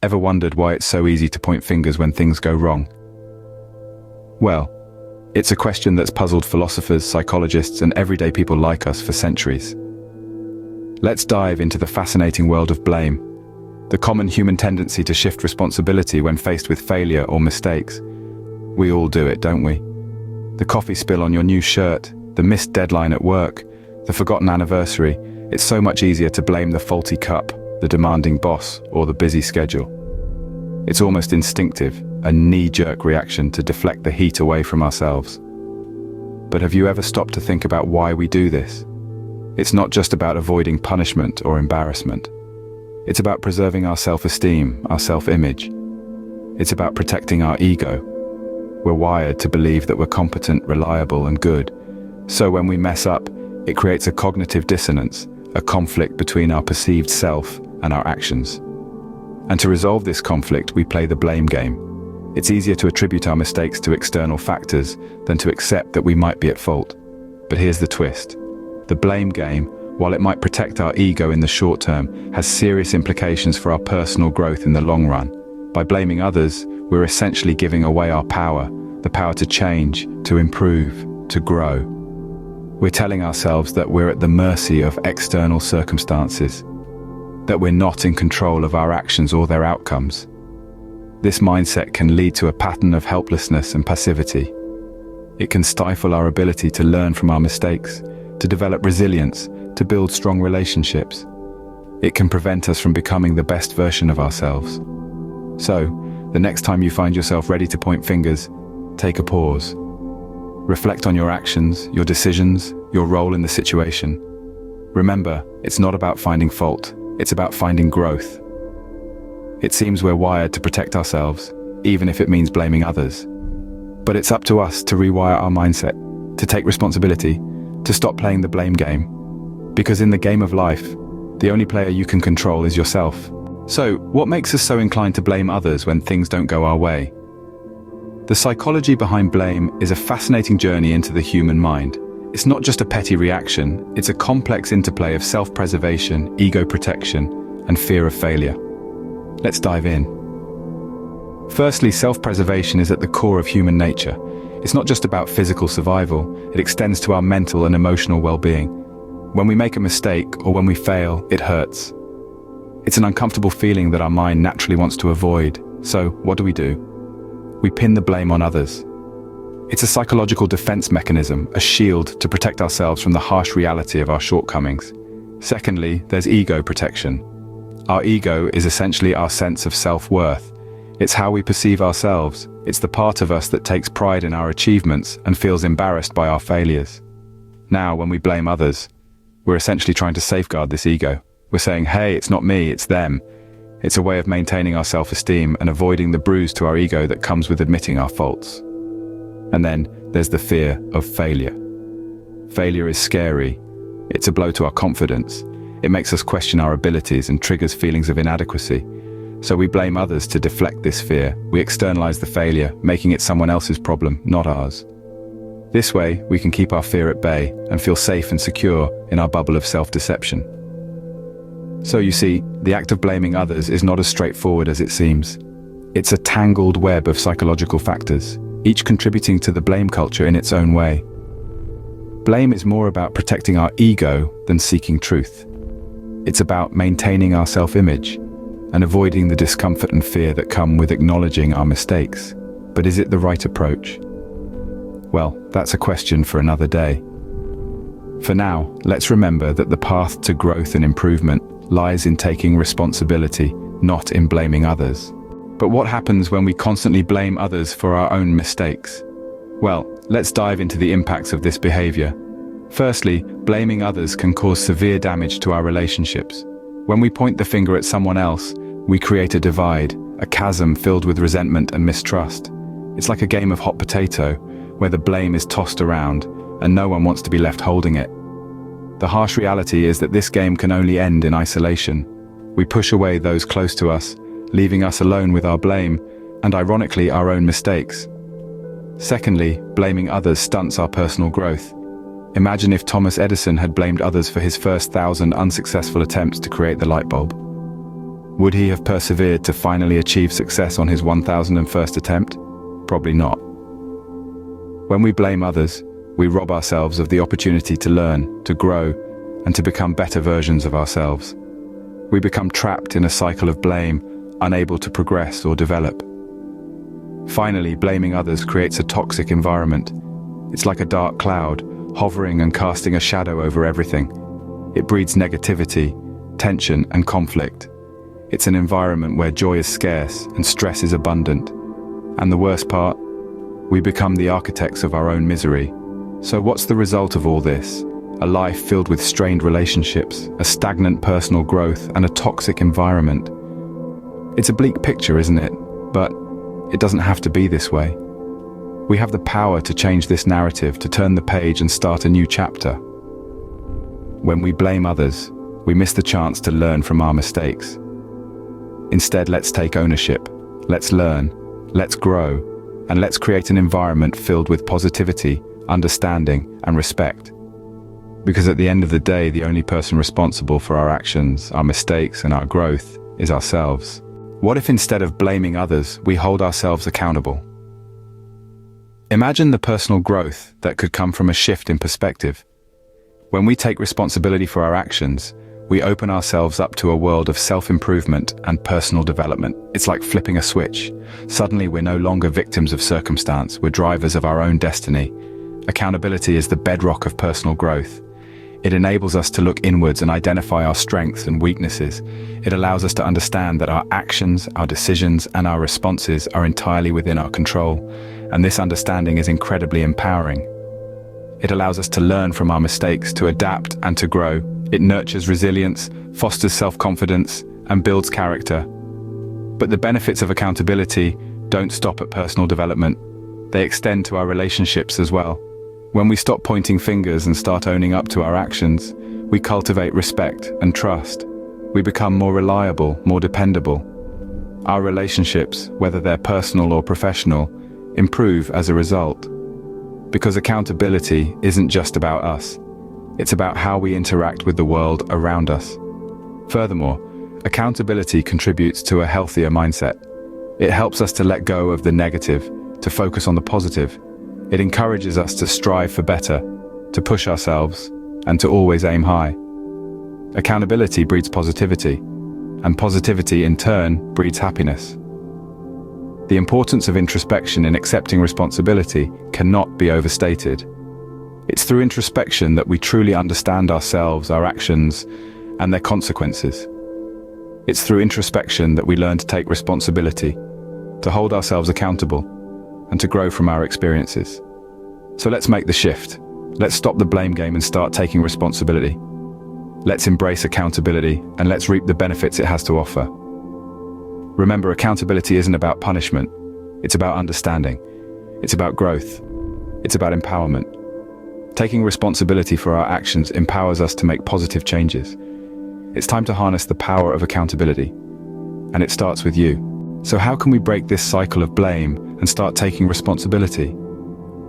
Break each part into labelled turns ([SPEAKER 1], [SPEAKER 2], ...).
[SPEAKER 1] Ever wondered why it's so easy to point fingers when things go wrong? Well, it's a question that's puzzled philosophers, psychologists, and everyday people like us for centuries. Let's dive into the fascinating world of blame, the common human tendency to shift responsibility when faced with failure or mistakes. We all do it, don't we? The coffee spill on your new shirt, the missed deadline at work, the forgotten anniversary. It's so much easier to blame the faulty cup, the demanding boss, or the busy schedule. It's almost instinctive, a knee-jerk reaction to deflect the heat away from ourselves. But have you ever stopped to think about why we do this? It's not just about avoiding punishment or embarrassment. It's about preserving our self-esteem, our self-image. It's about protecting our ego. We're wired to believe that we're competent, reliable, and good. So when we mess up, it creates a cognitive dissonance, a conflict between our perceived self and our actions. And to resolve this conflict, we play the blame game. It's easier to attribute our mistakes to external factors than to accept that we might be at fault. But here's the twist. The blame game, while it might protect our ego in the short term, has serious implications for our personal growth in the long run. By blaming others, we're essentially giving away our power, the power to change, to improve, to grow. We're telling ourselves that we're at the mercy of external circumstances, that we're not in control of our actions or their outcomes. This mindset can lead to a pattern of helplessness and passivity. It can stifle our ability to learn from our mistakes, to develop resilience, to build strong relationships. It can prevent us from becoming the best version of ourselves. So, the next time you find yourself ready to point fingers, take a pause. Reflect on your actions, your decisions, your role in the situation. Remember, it's not about finding fault, it's about finding growth. It seems we're wired to protect ourselves, even if it means blaming others. But it's up to us to rewire our mindset, to take responsibility, to stop playing the blame game. Because in the game of life, the only player you can control is yourself. So, what makes us so inclined to blame others when things don't go our way? The psychology behind blame is a fascinating journey into the human mind. It's not just a petty reaction, it's a complex interplay of self-preservation, ego protection, and fear of failure. Let's dive in. Firstly, self-preservation is at the core of human nature. It's not just about physical survival, it extends to our mental and emotional well-being. When we make a mistake or when we fail, it hurts. It's an uncomfortable feeling that our mind naturally wants to avoid. So, what do? We pin the blame on others. It's a psychological defense mechanism, a shield to protect ourselves from the harsh reality of our shortcomings. Secondly, there's ego protection. Our ego is essentially our sense of self-worth. It's how we perceive ourselves. It's the part of us that takes pride in our achievements and feels embarrassed by our failures. Now, when we blame others, we're essentially trying to safeguard this ego. We're saying, hey, it's not me, it's them. It's a way of maintaining our self-esteem and avoiding the bruise to our ego that comes with admitting our faults. And then there's the fear of failure. Failure is scary. It's a blow to our confidence. It makes us question our abilities and triggers feelings of inadequacy. So we blame others to deflect this fear. We externalize the failure, making it someone else's problem, not ours. This way, we can keep our fear at bay and feel safe and secure in our bubble of self-deception. So you see, the act of blaming others is not as straightforward as it seems. It's a tangled web of psychological factors, each contributing to the blame culture in its own way. Blame is more about protecting our ego than seeking truth. It's about maintaining our self-image and avoiding the discomfort and fear that come with acknowledging our mistakes. But is it the right approach? Well, that's a question for another day. For now, let's remember that the path to growth and improvement lies in taking responsibility, not in blaming others. But what happens when we constantly blame others for our own mistakes? Well, let's dive into the impacts of this behavior. Firstly, blaming others can cause severe damage to our relationships. When we point the finger at someone else, we create a divide, a chasm filled with resentment and mistrust. It's like a game of hot potato, where the blame is tossed around, and no one wants to be left holding it. The harsh reality is that this game can only end in isolation. We push away those close to us, leaving us alone with our blame, and ironically, our own mistakes. Secondly, blaming others stunts our personal growth. Imagine if Thomas Edison had blamed others for his first 1,000 unsuccessful attempts to create the light bulb. Would he have persevered to finally achieve success on his 1001st attempt? Probably not. When we blame others, we rob ourselves of the opportunity to learn, to grow, and to become better versions of ourselves. We become trapped in a cycle of blame, unable to progress or develop. Finally, blaming others creates a toxic environment. It's like a dark cloud, hovering and casting a shadow over everything. It breeds negativity, tension, and conflict. It's an environment where joy is scarce and stress is abundant. And the worst part? We become the architects of our own misery. So what's the result of all this? A life filled with strained relationships, a stagnant personal growth, and a toxic environment. It's a bleak picture, isn't it? But it doesn't have to be this way. We have the power to change this narrative, to turn the page and start a new chapter. When we blame others, we miss the chance to learn from our mistakes. Instead, let's take ownership. Let's learn, let's grow, and let's create an environment filled with positivity, understanding, and respect. Because at the end of the day, the only person responsible for our actions, our mistakes, and our growth is ourselves. What if instead of blaming others, we hold ourselves accountable? Imagine the personal growth that could come from a shift in perspective. When we take responsibility for our actions, we open ourselves up to a world of self-improvement and personal development. It's like flipping a switch. Suddenly, we're no longer victims of circumstance, we're drivers of our own destiny. Accountability is the bedrock of personal growth. It enables us to look inwards and identify our strengths and weaknesses. It allows us to understand that our actions, our decisions, and our responses are entirely within our control, and this understanding is incredibly empowering. It allows us to learn from our mistakes, to adapt and to grow. It nurtures resilience, fosters self-confidence, and builds character. But the benefits of accountability don't stop at personal development. They extend to our relationships as well. When we stop pointing fingers and start owning up to our actions, we cultivate respect and trust. We become more reliable, more dependable. Our relationships, whether they're personal or professional, improve as a result. Because accountability isn't just about us. It's about how we interact with the world around us. Furthermore, accountability contributes to a healthier mindset. It helps us to let go of the negative, to focus on the positive. It encourages us to strive for better, to push ourselves, and to always aim high. Accountability breeds positivity, and positivity in turn breeds happiness. The importance of introspection in accepting responsibility cannot be overstated. It's through introspection that we truly understand ourselves, our actions, and their consequences. It's through introspection that we learn to take responsibility, to hold ourselves accountable, and to grow from our experiences. So let's make the shift. Let's stop the blame game and start taking responsibility. Let's embrace accountability, and let's reap the benefits it has to offer. Remember, accountability isn't about punishment. It's about understanding. It's about growth. It's about empowerment. Taking responsibility for our actions empowers us to make positive changes. It's time to harness the power of accountability. And it starts with you. So how can we break this cycle of blame and start taking responsibility?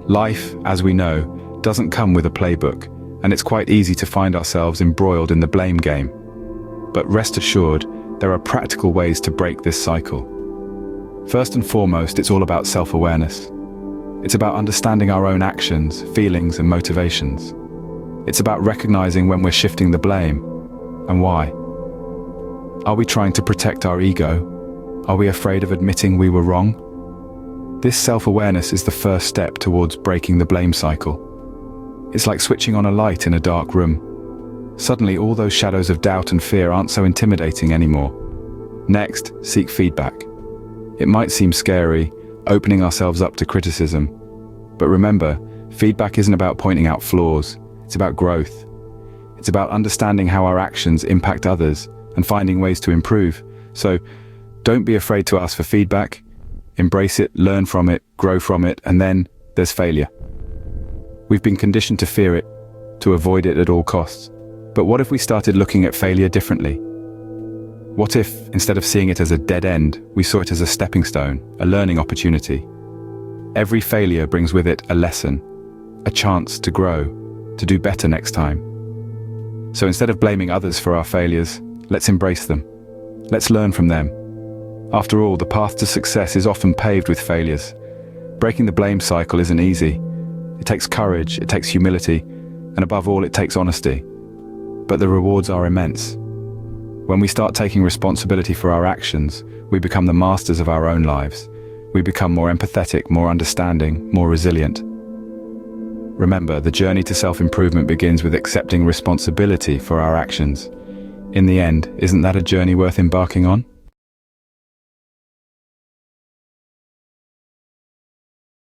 [SPEAKER 1] Life, as we know, doesn't come with a playbook, and it's quite easy to find ourselves embroiled in the blame game. But rest assured, there are practical ways to break this cycle. First and foremost, it's all about self-awareness. It's about understanding our own actions, feelings, and motivations. It's about recognizing when we're shifting the blame, and why. Are we trying to protect our ego? Are we afraid of admitting we were wrong? This self-awareness is the first step towards breaking the blame cycle. It's like switching on a light in a dark room. Suddenly, all those shadows of doubt and fear aren't so intimidating anymore. Next, seek feedback. It might seem scary, opening ourselves up to criticism. But remember, feedback isn't about pointing out flaws, it's about growth. It's about understanding how our actions impact others and finding ways to improve. So, don't be afraid to ask for feedback. Embrace it, learn from it, grow from it, and then there's failure. We've been conditioned to fear it, to avoid it at all costs. But what if we started looking at failure differently? What if, instead of seeing it as a dead end, we saw it as a stepping stone, a learning opportunity? Every failure brings with it a lesson, a chance to grow, to do better next time. So instead of blaming others for our failures, let's embrace them. Let's learn from them. After all, the path to success is often paved with failures. Breaking the blame cycle isn't easy. It takes courage, it takes humility, and above all, it takes honesty. But the rewards are immense. When we start taking responsibility for our actions, we become the masters of our own lives. We become more empathetic, more understanding, more resilient. Remember, the journey to self-improvement begins with accepting responsibility for our actions. In the end, isn't that a journey worth embarking on?